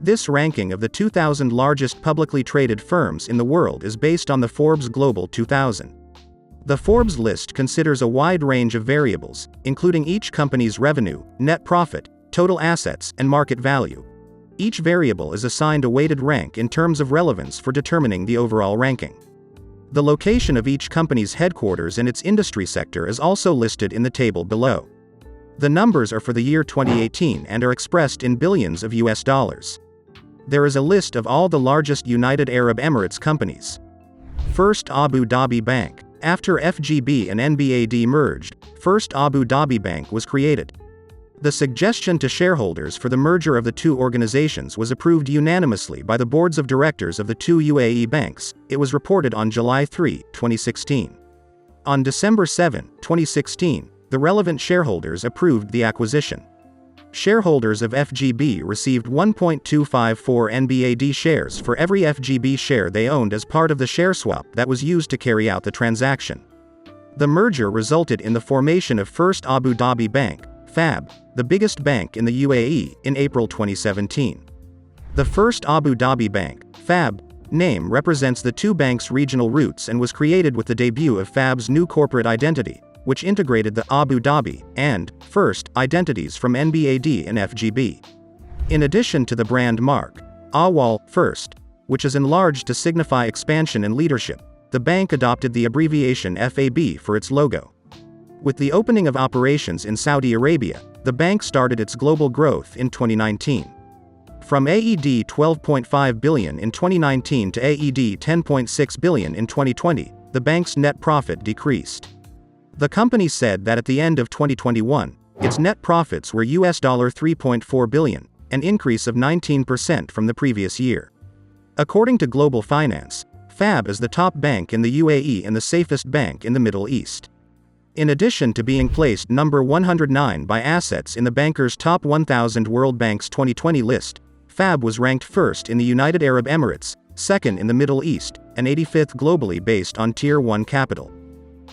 This ranking of the 2,000 largest publicly traded firms in the world is based on the Forbes Global 2000. The Forbes list considers a wide range of variables, including each company's revenue, net profit, total assets, and market value. Each variable is assigned a weighted rank in terms of relevance for determining the overall ranking. The location of each company's headquarters and its industry sector is also listed in the table below. The numbers are for the year 2018 and are expressed in billions of US dollars. There is a list of all the largest United Arab Emirates companies. First Abu Dhabi Bank. After FGB and NBAD merged, First Abu Dhabi Bank was created. The suggestion to shareholders for the merger of the two organizations was approved unanimously by the boards of directors of the two UAE banks. It was reported on July 3, 2016. On December 7, 2016, the relevant shareholders approved the acquisition. Shareholders of FGB received 1.254 NBAD shares for every FGB share they owned as part of the share swap that was used to carry out the transaction. The merger resulted in the formation of First Abu Dhabi Bank, FAB, the biggest bank in the UAE, in April 2017. The First Abu Dhabi Bank, FAB, name represents the two banks' regional roots and was created with the debut of FAB's new corporate identity, which integrated the Abu Dhabi and First identities from NBAD and FGB. In addition to the brand mark, Awal First, which is enlarged to signify expansion and leadership, the bank adopted the abbreviation FAB for its logo. With the opening of operations in Saudi Arabia, the bank started its global growth in 2019. From AED 12.5 billion in 2019 to AED 10.6 billion in 2020, the bank's net profit decreased. The company said that at the end of 2021, its net profits were US $3.4 billion, an increase of 19% from the previous year. According to Global Finance, FAB is the top bank in the UAE and the safest bank in the Middle East. In addition to being placed number 109 by assets in the Banker's Top 1000 World Bank's 2020 list, FAB was ranked first in the United Arab Emirates, second in the Middle East, and 85th globally based on Tier 1 capital.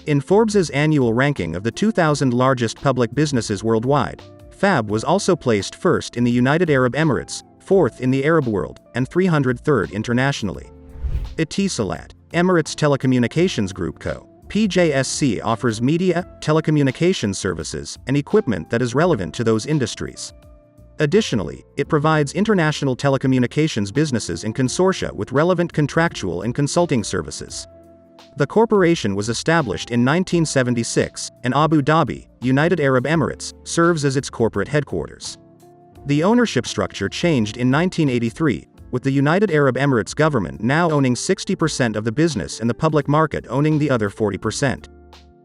In Forbes's annual ranking of the 2,000 largest public businesses worldwide, FAB was also placed first in the United Arab Emirates, fourth in the Arab world, and 303rd internationally. Etisalat, Emirates Telecommunications Group Co. PJSC offers media, telecommunications services, and equipment that is relevant to those industries. Additionally, it provides international telecommunications businesses in consortia with relevant contractual and consulting services. The corporation was established in 1976, and Abu Dhabi, United Arab Emirates, serves as its corporate headquarters. The ownership structure changed in 1983, with the United Arab Emirates government now owning 60% of the business and the public market owning the other 40%.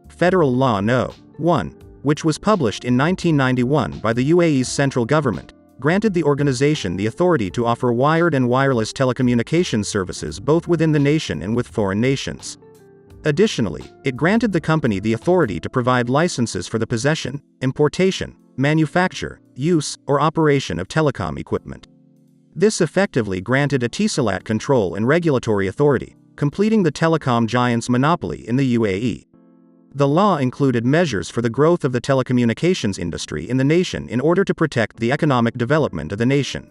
Federal Law No. 1, which was published in 1991 by the UAE's central government, granted the organization the authority to offer wired and wireless telecommunications services both within the nation and with foreign nations. Additionally, it granted the company the authority to provide licenses for the possession, importation, manufacture, use, or operation of telecom equipment. This effectively granted Etisalat control and regulatory authority, completing the telecom giant's monopoly in the UAE. The law included measures for the growth of the telecommunications industry in the nation in order to protect the economic development of the nation.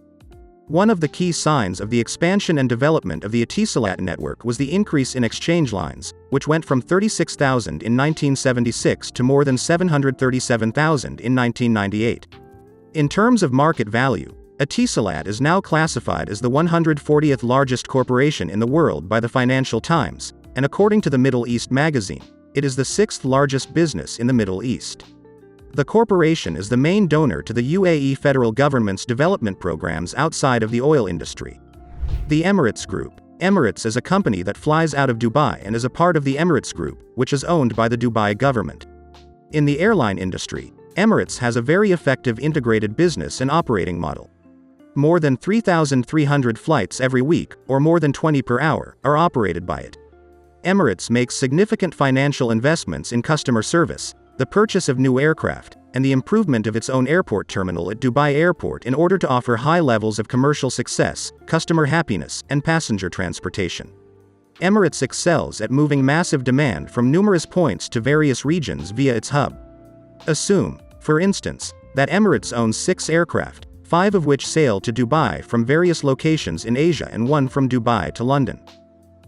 One of the key signs of the expansion and development of the Etisalat network was the increase in exchange lines, which went from 36,000 in 1976 to more than 737,000 in 1998. In terms of market value, Etisalat is now classified as the 140th largest corporation in the world by the Financial Times, and according to the Middle East magazine, it is the sixth largest business in the Middle East. The corporation is the main donor to the UAE federal government's development programs outside of the oil industry. The Emirates Group. Emirates is a company that flies out of Dubai and is a part of the Emirates Group, which is owned by the Dubai government. In the airline industry, Emirates has a very effective integrated business and operating model. More than 3,300 flights every week, or more than 20 per hour, are operated by it. Emirates makes significant financial investments in customer service, the purchase of new aircraft, and the improvement of its own airport terminal at Dubai Airport in order to offer high levels of commercial success, customer happiness, and passenger transportation. Emirates excels at moving massive demand from numerous points to various regions via its hub. Assume, for instance, that Emirates owns 6 aircraft, 5 of which sail to Dubai from various locations in Asia and 1 from Dubai to London.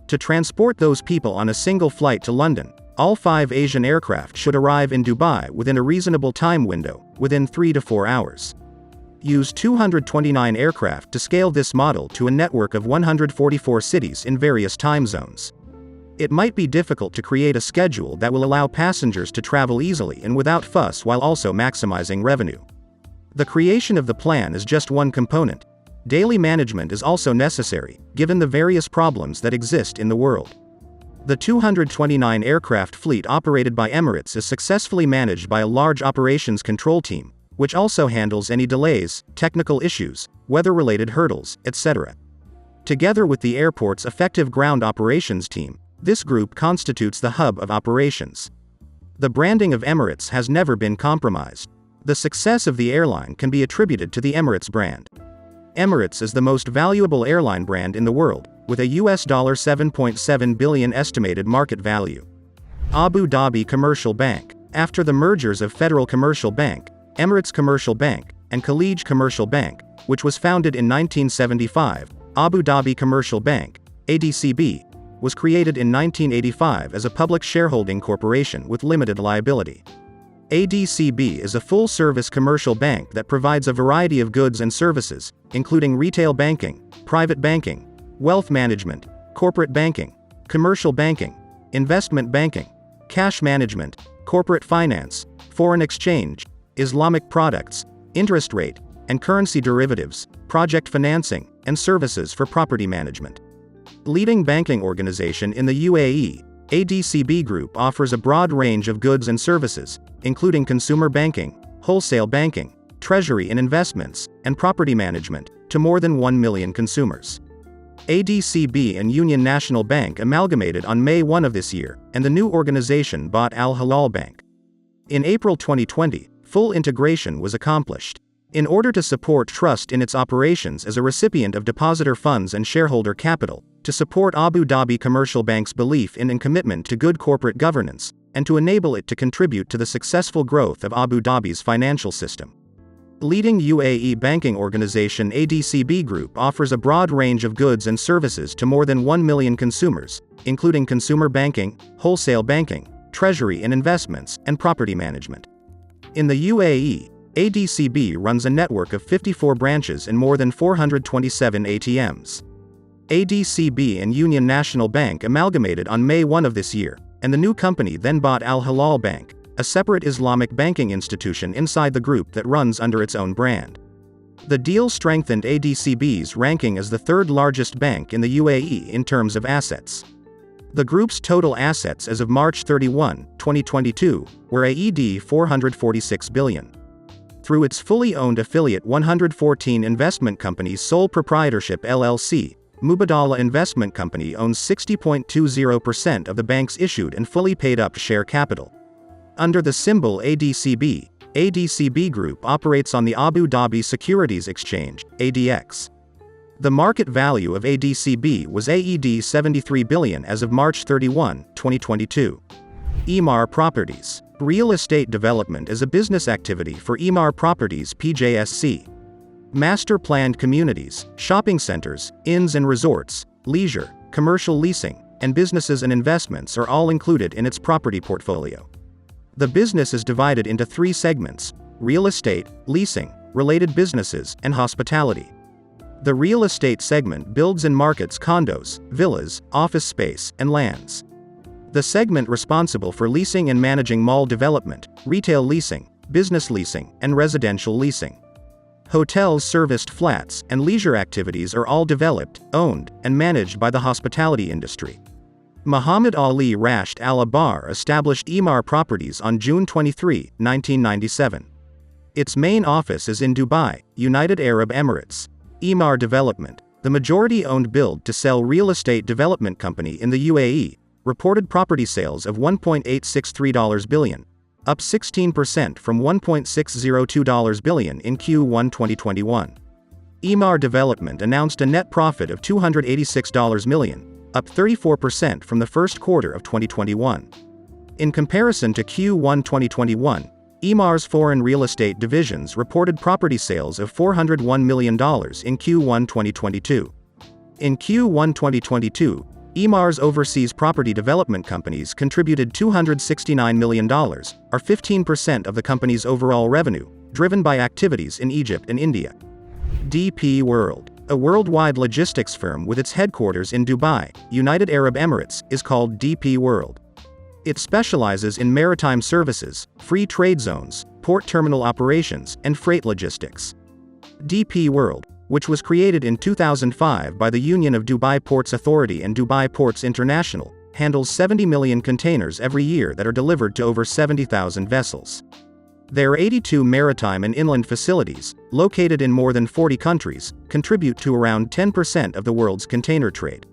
To transport those people on a single flight to London, all 5 Asian aircraft should arrive in Dubai within a reasonable time window, within 3 to 4 hours. Use 229 aircraft to scale this model to a network of 144 cities in various time zones. It might be difficult to create a schedule that will allow passengers to travel easily and without fuss while also maximizing revenue. The creation of the plan is just one component. Daily management is also necessary, given the various problems that exist in the world. The 229 aircraft fleet operated by Emirates is successfully managed by a large operations control team, which also handles any delays, technical issues, weather-related hurdles, etc. Together with the airport's effective ground operations team, this group constitutes the hub of operations. The branding of Emirates has never been compromised. The success of the airline can be attributed to the Emirates brand. Emirates is the most valuable airline brand in the world, with a US $7.7 billion estimated market value. Abu Dhabi Commercial Bank. After the mergers of Federal Commercial Bank, Emirates Commercial Bank, and Khalij Commercial Bank, which was founded in 1975, Abu Dhabi Commercial Bank, ADCB, was created in 1985 as a public shareholding corporation with limited liability. ADCB is a full-service commercial bank that provides a variety of goods and services, including retail banking, private banking, wealth management, corporate banking, commercial banking, investment banking, cash management, corporate finance, foreign exchange, Islamic products, interest rate and currency derivatives, project financing, and services for property management. Leading banking organization in the UAE, ADCB Group offers a broad range of goods and services, including consumer banking, wholesale banking, treasury and investments, and property management, to more than 1 million consumers. ADCB and Union National Bank amalgamated on May 1 of this year, and the new organization bought Al Hilal Bank. In April 2020, full integration was accomplished. In order to support trust in its operations as a recipient of depositor funds and shareholder capital, to support Abu Dhabi Commercial Bank's belief in and commitment to good corporate governance, and to enable it to contribute to the successful growth of Abu Dhabi's financial system. Leading UAE banking organization ADCB Group offers a broad range of goods and services to more than 1 million consumers, including consumer banking, wholesale banking, treasury and investments, and property management. In the UAE, ADCB runs a network of 54 branches and more than 427 ATMs. ADCB and Union National Bank amalgamated on May 1 of this year, and the new company then bought Al Hilal Bank, a separate Islamic banking institution inside the group that runs under its own brand. The deal strengthened ADCB's ranking as the third largest bank in the UAE in terms of assets. The group's total assets as of March 31, 2022, were AED 446 billion. Through its fully owned affiliate 114 Investment Company's sole proprietorship LLC, Mubadala Investment Company owns 60.20% of the bank's issued and fully paid-up share capital. Under the symbol ADCB, ADCB Group operates on the Abu Dhabi Securities Exchange, ADX. The market value of ADCB was AED 73 billion as of March 31, 2022. Emaar Properties. Real estate development is a business activity for Emaar Properties PJSC. Master-planned communities, shopping centers, inns and resorts, leisure, commercial leasing, and businesses and investments are all included in its property portfolio. The business is divided into 3 segments: real estate, leasing, related businesses, and hospitality. The real estate segment builds and markets condos, villas, office space, and lands. The segment responsible for leasing and managing mall development, retail leasing, business leasing, and residential leasing. Hotels, serviced flats, and leisure activities are all developed, owned, and managed by the hospitality industry. Muhammad Ali Rashed Al Abar established Emaar Properties on June 23, 1997. Its main office is in Dubai, United Arab Emirates. Emaar Development, the majority-owned build-to-sell real estate development company in the UAE, reported property sales of $1.863 billion, up 16% from $1.602 billion in Q1 2021. Emaar Development announced a net profit of $286 million, up 34% from the first quarter of 2021. In comparison to Q1 2021, Emar's foreign real estate divisions reported property sales of $401 million in Q1 2022. In Q1 2022, Emar's overseas property development companies contributed $269 million, or 15% of the company's overall revenue, driven by activities in Egypt and India. DP World, a worldwide logistics firm with its headquarters in Dubai, United Arab Emirates, is called DP World. It specializes in maritime services, free trade zones, port terminal operations, and freight logistics. DP World, which was created in 2005 by the Union of Dubai Ports Authority and Dubai Ports International, handles 70 million containers every year that are delivered to over 70,000 vessels. Their 82 maritime and inland facilities, located in more than 40 countries, contribute to around 10% of the world's container trade.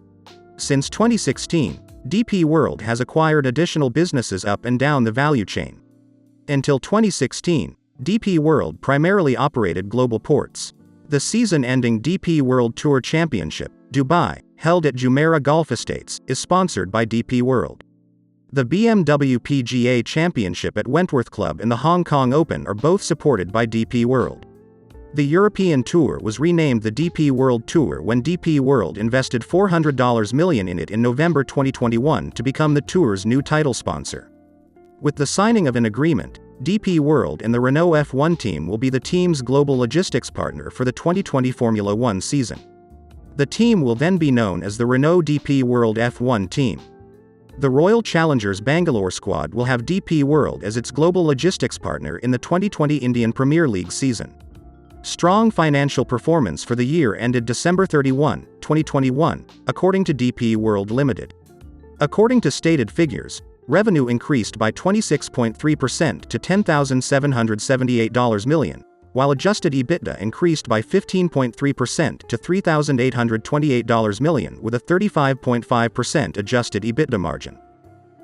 Since 2016, DP World has acquired additional businesses up and down the value chain. Until 2016, DP World primarily operated global ports. The season-ending DP World Tour Championship, Dubai, held at Jumeirah Golf Estates, is sponsored by DP World. The BMW PGA Championship at Wentworth Club and the Hong Kong Open are both supported by DP World. The European Tour was renamed the DP World Tour when DP World invested $400 million in it in November 2021 to become the tour's new title sponsor. With the signing of an agreement, DP World and the Renault F1 team will be the team's global logistics partner for the 2020 Formula One season. The team will then be known as the Renault DP World F1 team. The Royal Challengers Bangalore squad will have DP World as its global logistics partner in the 2020 Indian Premier League season. Strong financial performance for the year ended December 31, 2021, according to DP World Limited. According to stated figures, revenue increased by 26.3% to $10,778 million, while adjusted EBITDA increased by 15.3% to $3,828 million with a 35.5% adjusted EBITDA margin.